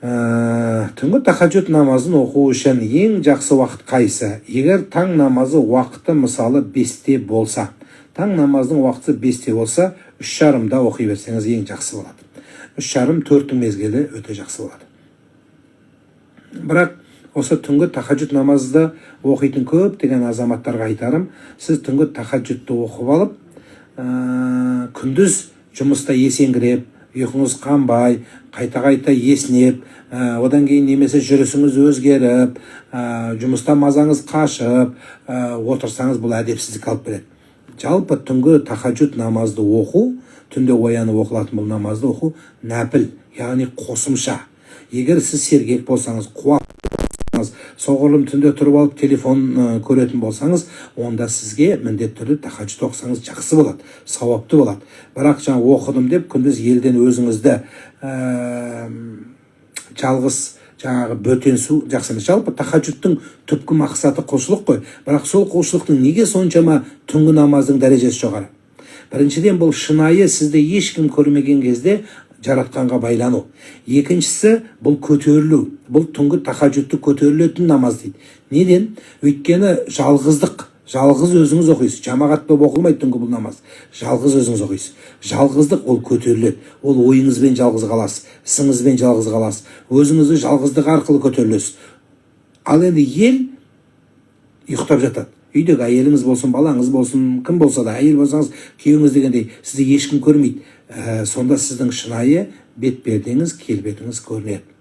Түнгі тахаджуд намазын оқу үшін ең жақсы уақыт қайсы? Егер таң намазы уақыты мысалы 5-те болса, таң намазының уақыты 5-те болса, 3:30-да оқи берсеңіз ең жақсы болады. 3:30-4 мезгілі өте жақсы болады. Бірақ осы түнгі тахаджуд намазды оқитын көптеген азаматтарға айтарым, сіз түнгі тахаджудты оқып алып, күндіз жұмыста есеңгіреп, ұйқыңыз қанбай, қайта еснеп, одан кейін немесе жүрісіңіз өзгеріп, жұмыста мазаңыз қашып, отырсаңыз бұл әдепсіздік алып келеді. Жалпы түнгі тахаджуд намазды оқу, түнде оянып оқылатын бұл намазды оқу нәпіл, яғни қосымша. Егер сіз сергек болсаңыз, қуат соғұрлым түнде тұрып алып телефон көретін болсаңыз, онда сізге міндетті түрде тахаджуд оқысаңыз жақсы болады, сауапты болады. Бірақ жаңа оқыдым деп күндіз елден өзіңізді жалғыз жаңағы бөтенсу жақсы емес. Жалпы тахаджудтың түпкі мақсаты құлшылық қой. Бірақ сол құлшылықтың неге соншама түнгі намаздың дәрежесі жоғары? Біріншіден, бұл шынайы сізді ешкім көрмеген кезде жаратқанға байлану. Екіншісі, бұл көтерілу. Бұл түнгі тахаджудты көтерілетін намаз дейді. Неден? Өйткені жалғыздық. Жалғыз өзіңіз оқисыз. Жамағат болып оқылмайды түнгі бұл намаз. Жалғыз өзіңіз оқисыз. Жалғыздық ол көтеріледі. Ол ойыңызбен жалғыз қаласыз, ісіңізбен жалғыз қаласыз. Өзіңізді жалғыздық арқылы көтерілесіз. Ал енді ел ұйықтап жатады. Үйдегі әйеліңіз болсын, балаңыз болсын, кім болса да, әйел болсаңыз, күйеуіңіз дегендей, сізді ешкім көрмейді. Сонда сіздің шынайы бет-пердеңіз, келбетіңіз көрінеді.